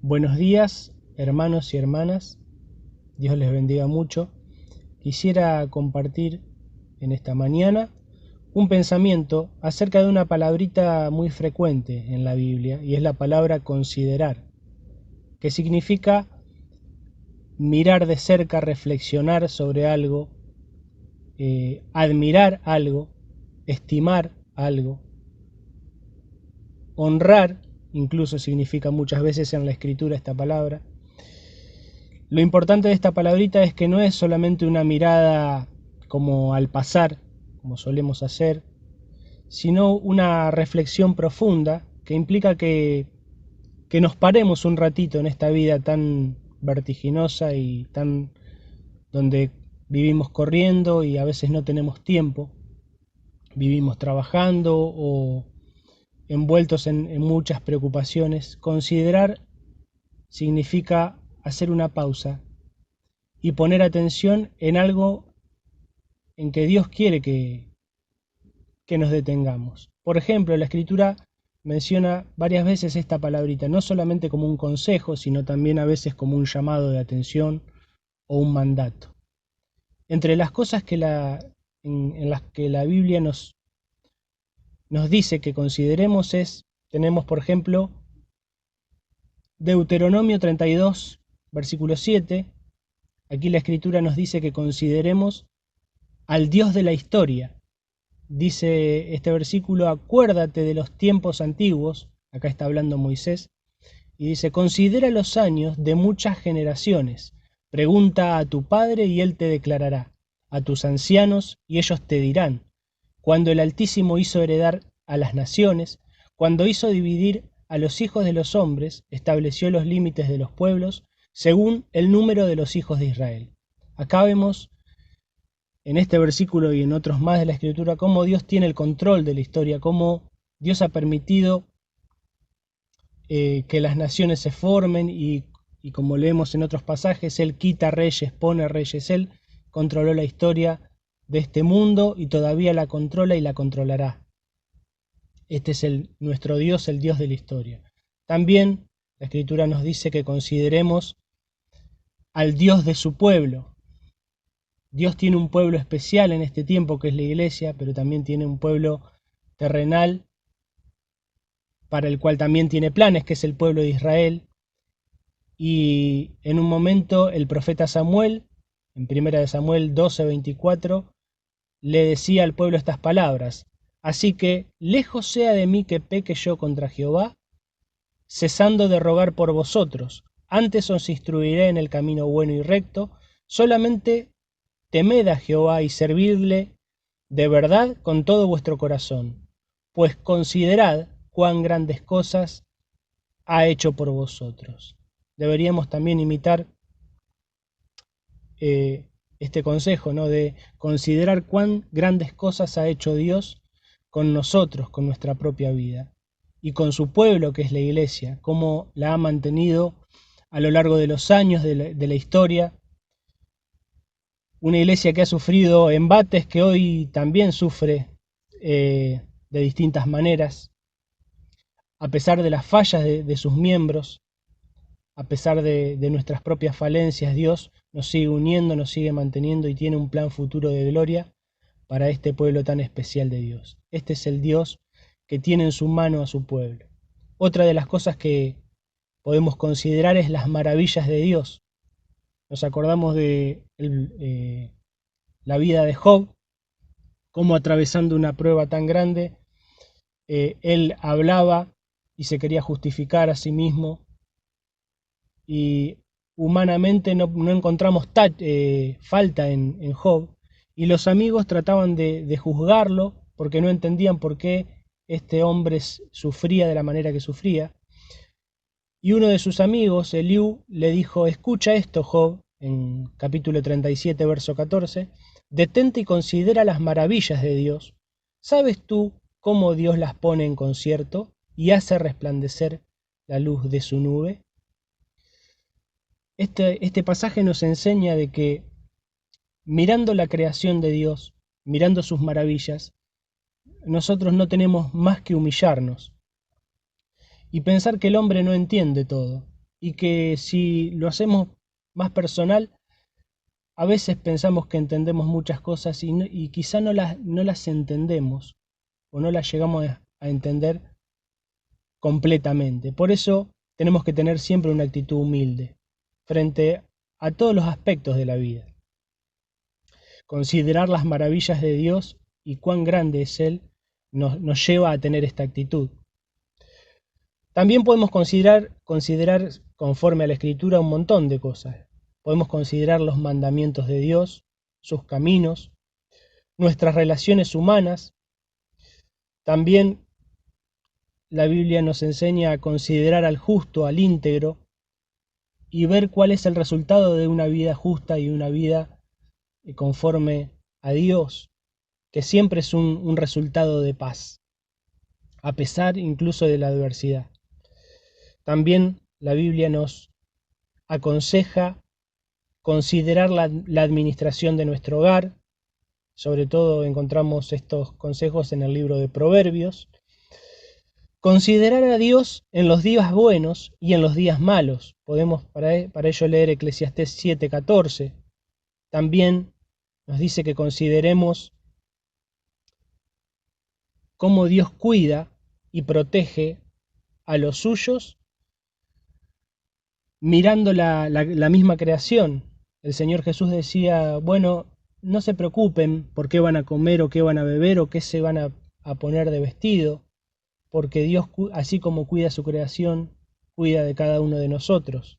Buenos días, hermanos y hermanas. Dios les bendiga mucho. Quisiera compartir en esta mañana un pensamiento acerca de una palabrita muy frecuente en la Biblia, y es la palabra considerar, que significa mirar de cerca, reflexionar sobre algo, admirar algo, estimar algo, honrar, incluso significa muchas veces en la escritura esta palabra. Lo importante de esta palabrita es que no es solamente una mirada como al pasar, como solemos hacer, sino una reflexión profunda que implica que nos paremos un ratito en esta vida tan vertiginosa y tan donde vivimos corriendo y a veces no tenemos tiempo, vivimos trabajando o envueltos en muchas preocupaciones. Considerar significa hacer una pausa y poner atención en algo en que Dios quiere que nos detengamos. Por ejemplo, la Escritura menciona varias veces esta palabrita, no solamente como un consejo, sino también a veces como un llamado de atención o un mandato. Entre las cosas en las que la Biblia nos dice que consideremos tenemos por ejemplo Deuteronomio 32, versículo 7. Aquí la Escritura nos dice que consideremos al Dios de la historia. Dice este versículo: acuérdate de los tiempos antiguos, acá está hablando Moisés, y dice: considera los años de muchas generaciones, pregunta a tu padre y él te declarará, a tus ancianos y ellos te dirán, cuando el Altísimo hizo heredar a las naciones, cuando hizo dividir a los hijos de los hombres, estableció los límites de los pueblos, según el número de los hijos de Israel. Acá vemos en este versículo y en otros más de la Escritura cómo Dios tiene el control de la historia, cómo Dios ha permitido que las naciones se formen y como leemos en otros pasajes, Él quita reyes, pone reyes. Él controló la historia de este mundo y todavía la controla y la controlará. Este es nuestro Dios, el Dios de la historia. También la Escritura nos dice que consideremos al Dios de su pueblo. Dios tiene un pueblo especial en este tiempo que es la iglesia, pero también tiene un pueblo terrenal para el cual también tiene planes, que es el pueblo de Israel. Y en un momento el profeta Samuel, en 1 Samuel 12:24, le decía al pueblo estas palabras: así que lejos sea de mí que peque yo contra Jehová, cesando de rogar por vosotros, antes os instruiré en el camino bueno y recto, solamente temed a Jehová y servidle de verdad con todo vuestro corazón, pues considerad cuán grandes cosas ha hecho por vosotros. Deberíamos también imitar este consejo, ¿no? De considerar cuán grandes cosas ha hecho Dios con nosotros, con nuestra propia vida, y con su pueblo que es la iglesia, cómo la ha mantenido a lo largo de los años de la historia. Una iglesia que ha sufrido embates, que hoy también sufre de distintas maneras, a pesar de las fallas de sus miembros, a pesar de nuestras propias falencias. Dios nos sigue uniendo, nos sigue manteniendo y tiene un plan futuro de gloria para este pueblo tan especial de Dios. Este es el Dios que tiene en su mano a su pueblo. Otra de las cosas que podemos considerar es las maravillas de Dios. Nos acordamos de la vida de Job, cómo atravesando una prueba tan grande, él hablaba y se quería justificar a sí mismo, y humanamente no encontramos falta en Job, y los amigos trataban de juzgarlo porque no entendían por qué este hombre sufría de la manera que sufría. Y uno de sus amigos, Eliú, le dijo: escucha esto, Job, en capítulo 37, verso 14, detente y considera las maravillas de Dios. ¿Sabes tú cómo Dios las pone en concierto y hace resplandecer la luz de su nube? Este pasaje nos enseña de que mirando la creación de Dios, mirando sus maravillas, nosotros no tenemos más que humillarnos y pensar que el hombre no entiende todo, y que si lo hacemos más personal, a veces pensamos que entendemos muchas cosas y quizá no las entendemos o no las llegamos a entender completamente. Por eso tenemos que tener siempre una actitud humilde frente a todos los aspectos de la vida. Considerar las maravillas de Dios y cuán grande es Él nos lleva a tener esta actitud. También podemos considerar conforme a la Escritura un montón de cosas. Podemos considerar los mandamientos de Dios, sus caminos, nuestras relaciones humanas. También la Biblia nos enseña a considerar al justo, al íntegro, y ver cuál es el resultado de una vida justa y una vida conforme a Dios, que siempre es un resultado de paz, a pesar incluso de la adversidad. También la Biblia nos aconseja considerar la administración de nuestro hogar. Sobre todo encontramos estos consejos en el libro de Proverbios. Considerar a Dios en los días buenos y en los días malos. Podemos para ello leer Eclesiastés 7:14. También nos dice que consideremos cómo Dios cuida y protege a los suyos mirando la misma creación. El Señor Jesús decía, bueno, no se preocupen por qué van a comer o qué van a beber o qué se van a poner de vestido, porque Dios, así como cuida su creación, cuida de cada uno de nosotros.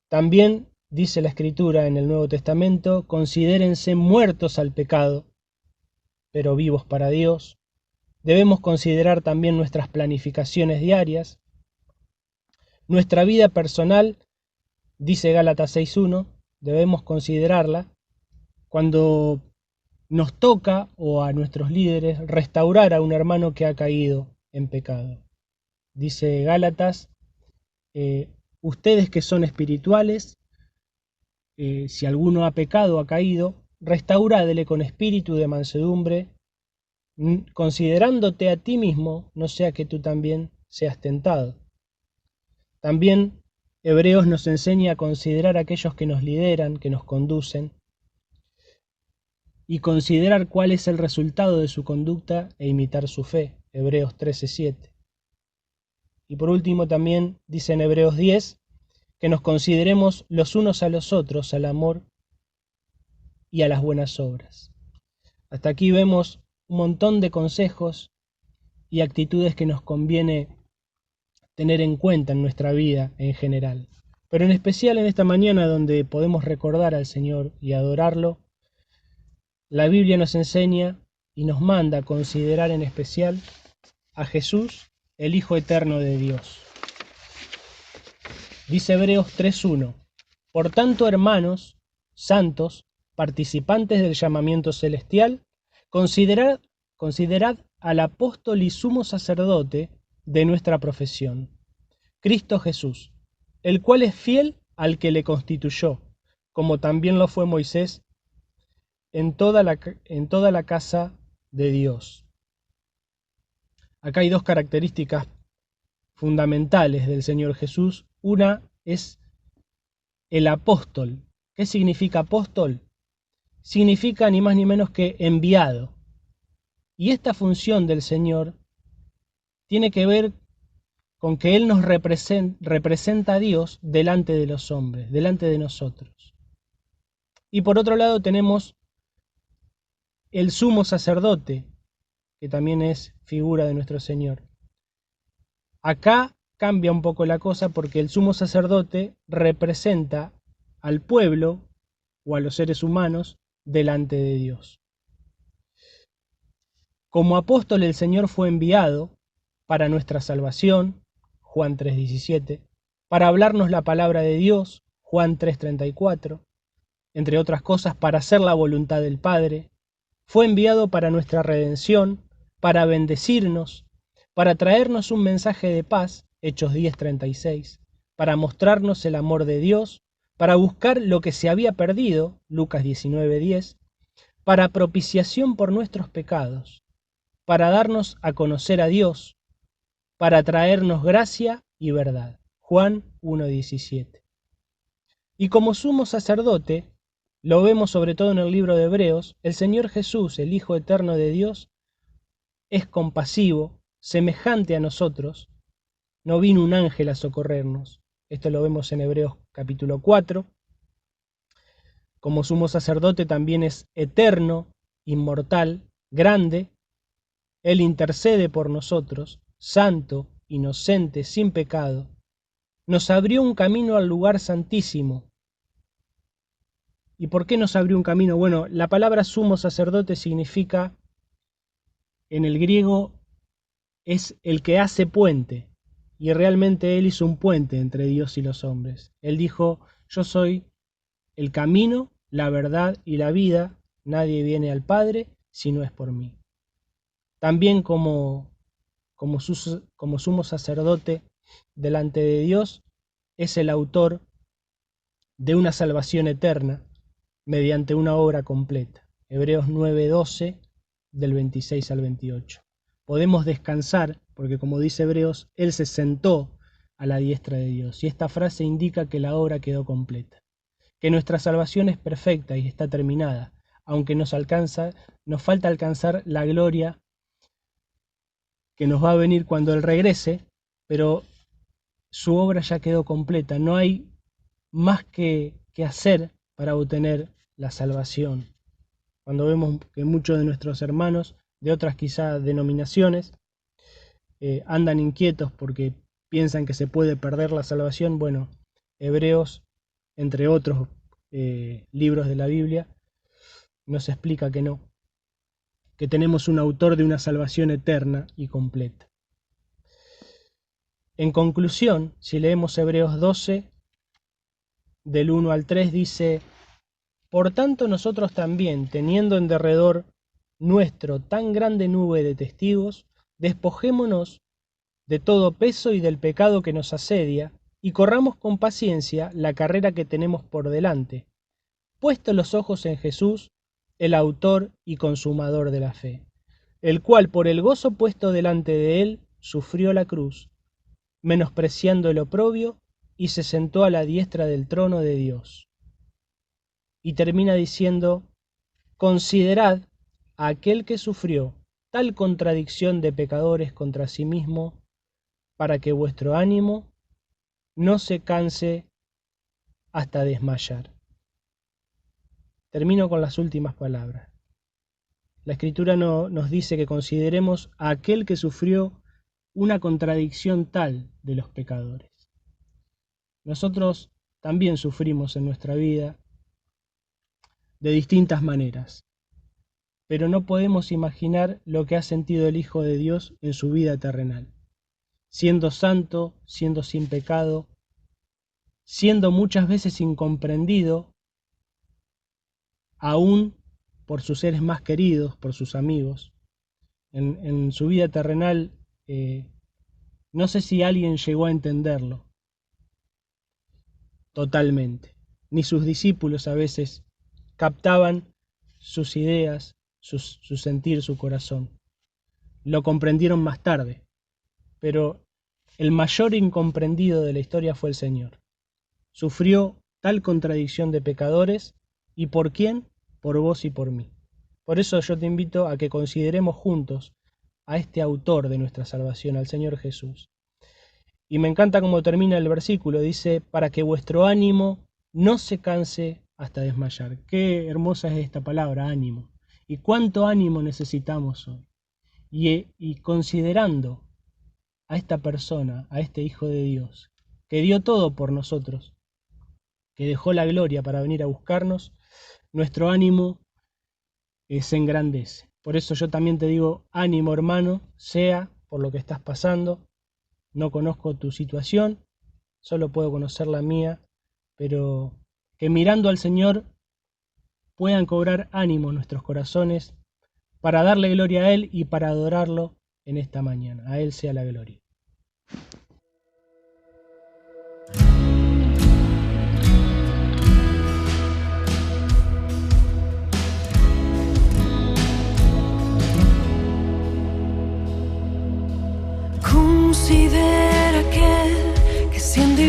También dice la Escritura en el Nuevo Testamento, considérense muertos al pecado, pero vivos para Dios. Debemos considerar también nuestras planificaciones diarias, nuestra vida personal, dice Gálatas 6:1, debemos considerarla cuando nos toca, o a nuestros líderes, restaurar a un hermano que ha caído en pecado. Dice Gálatas, ustedes que son espirituales, si alguno ha pecado, ha caído, restaurádele con espíritu de mansedumbre, considerándote a ti mismo, no sea que tú también seas tentado. También Hebreos nos enseña a considerar a aquellos que nos lideran, que nos conducen, y considerar cuál es el resultado de su conducta e imitar su fe. Hebreos 13:7. Y por último también dice en Hebreos 10 que nos consideremos los unos a los otros al amor y a las buenas obras. Hasta aquí vemos un montón de consejos y actitudes que nos conviene tener en cuenta en nuestra vida en general. Pero en especial en esta mañana donde podemos recordar al Señor y adorarlo, la Biblia nos enseña y nos manda a considerar en especial a Jesús, el Hijo Eterno de Dios. Dice Hebreos 3:1, por tanto, hermanos, santos, participantes del llamamiento celestial, considerad al apóstol y sumo sacerdote de nuestra profesión, Cristo Jesús, el cual es fiel al que le constituyó, como también lo fue Moisés en toda la casa de Dios. Acá hay dos características fundamentales del Señor Jesús. Una es el apóstol. ¿Qué significa apóstol? Significa ni más ni menos que enviado. Y esta función del Señor tiene que ver con que Él nos representa a Dios delante de los hombres, delante de nosotros. Y por otro lado tenemos el sumo sacerdote, que también es figura de nuestro Señor. Acá cambia un poco la cosa porque el sumo sacerdote representa al pueblo o a los seres humanos delante de Dios. Como apóstol el Señor fue enviado para nuestra salvación, Juan 3:17, para hablarnos la palabra de Dios, Juan 3:34, entre otras cosas para hacer la voluntad del Padre. Fue enviado para nuestra redención, para bendecirnos, para traernos un mensaje de paz, Hechos 10:36, para mostrarnos el amor de Dios, para buscar lo que se había perdido, Lucas 19:10, para propiciación por nuestros pecados, para darnos a conocer a Dios, para traernos gracia y verdad, Juan 1:17. Y como sumo sacerdote, lo vemos sobre todo en el libro de Hebreos, el Señor Jesús, el Hijo eterno de Dios, es compasivo, semejante a nosotros. No vino un ángel a socorrernos. Esto lo vemos en Hebreos capítulo 4. Como sumo sacerdote también es eterno, inmortal, grande. Él intercede por nosotros, santo, inocente, sin pecado. Nos abrió un camino al lugar santísimo. ¿Y por qué nos abrió un camino? Bueno, la palabra sumo sacerdote significa, en el griego, es el que hace puente. Y realmente Él hizo un puente entre Dios y los hombres. Él dijo, yo soy el camino, la verdad y la vida. Nadie viene al Padre si no es por mí. También como sumo sacerdote delante de Dios, es el autor de una salvación eterna mediante una obra completa. Hebreos 9:12, del 26 al 28. Podemos descansar, porque como dice Hebreos, Él se sentó a la diestra de Dios. Y esta frase indica que la obra quedó completa, que nuestra salvación es perfecta y está terminada, aunque nos falta alcanzar la gloria que nos va a venir cuando Él regrese, pero su obra ya quedó completa. No hay más que hacer para obtener la salvación. Cuando vemos que muchos de nuestros hermanos de otras quizá denominaciones andan inquietos porque piensan que se puede perder la salvación, bueno, Hebreos, entre otros libros de la Biblia, nos explica que no, que tenemos un autor de una salvación eterna y completa. En conclusión, si leemos Hebreos 12, del 1 al 3, dice: por tanto nosotros también, teniendo en derredor nuestro tan grande nube de testigos, despojémonos de todo peso y del pecado que nos asedia, y corramos con paciencia la carrera que tenemos por delante, puestos los ojos en Jesús, el autor y consumador de la fe, el cual por el gozo puesto delante de él sufrió la cruz, menospreciando el oprobio, y se sentó a la diestra del trono de Dios. Y termina diciendo: considerad a aquel que sufrió tal contradicción de pecadores contra sí mismo, para que vuestro ánimo no se canse hasta desmayar. Termino con las últimas palabras. La Escritura nos dice que consideremos a aquel que sufrió una contradicción tal de los pecadores. Nosotros también sufrimos en nuestra vida de distintas maneras, pero no podemos imaginar lo que ha sentido el Hijo de Dios en su vida terrenal, siendo santo, siendo sin pecado, siendo muchas veces incomprendido, aún por sus seres más queridos, por sus amigos. En su vida terrenal, no sé si alguien llegó a entenderlo totalmente, ni sus discípulos a veces captaban sus ideas, su sentir, su corazón. Lo comprendieron más tarde, pero el mayor incomprendido de la historia fue el Señor. Sufrió tal contradicción de pecadores, ¿y por quién? Por vos y por mí. Por eso yo te invito a que consideremos juntos a este autor de nuestra salvación, al Señor Jesús. Y me encanta cómo termina el versículo, dice: para que vuestro ánimo no se canse hasta desmayar. Qué hermosa es esta palabra, ánimo. Y cuánto ánimo necesitamos hoy. Y considerando a esta persona, a este Hijo de Dios, que dio todo por nosotros, que dejó la gloria para venir a buscarnos, nuestro ánimo se engrandece. Por eso yo también te digo, ánimo hermano, sea por lo que estás pasando. No conozco tu situación, solo puedo conocer la mía, pero que mirando al Señor puedan cobrar ánimo nuestros corazones para darle gloria a Él y para adorarlo en esta mañana. A Él sea la gloria. Considera aquel que siendo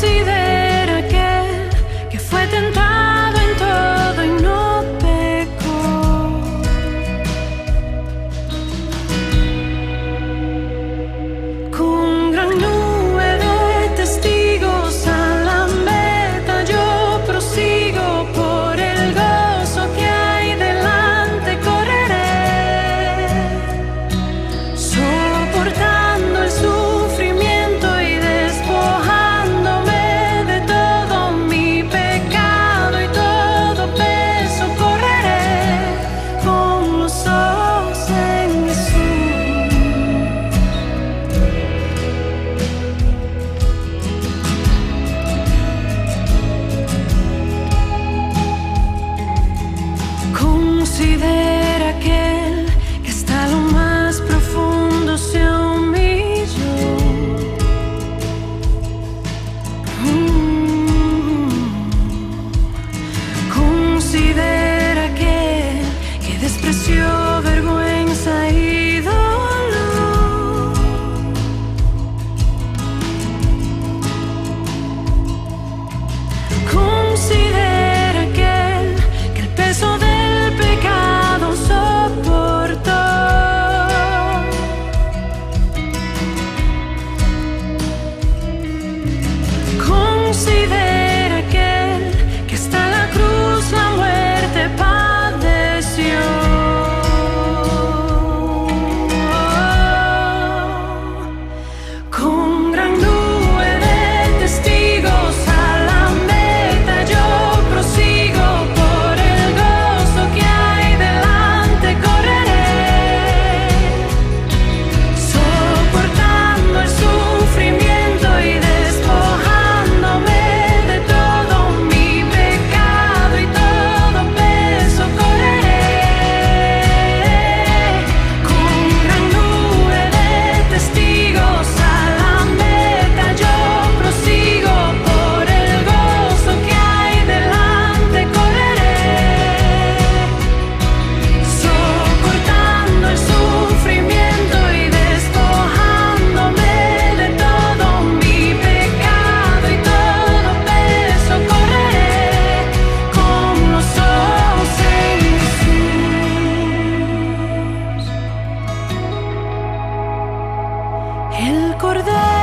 Considera aquel que fue tentado en todo y no pecó. Con gran nube de testigos a la meta yo prosigo, por el gozo que hay delante correré, soportando el sufrimiento y despojándome de todo mi pecado y todo peso, correré con los ojos en Jesús. Considera aquel que hasta lo más profundo se humilló. Considera aquel que despreció vergüenza y dolor. Considera aquel que el peso del pecado soportó. Considera aquel que hasta la cruz la muerte padeció. Con gran nube de testigos a la meta yo prosigo, por el gozo que hay delante correré, soportando el sufrimiento y despojándome de todo mi pecado y todo peso, correré. Con gran nube de testigos a la meta yo prosigo, por el gozo que hay delante correré, soportando el sufrimiento y despojándome de todo mi pecado y todo peso, correré con los ojos en Jesús. El Cordero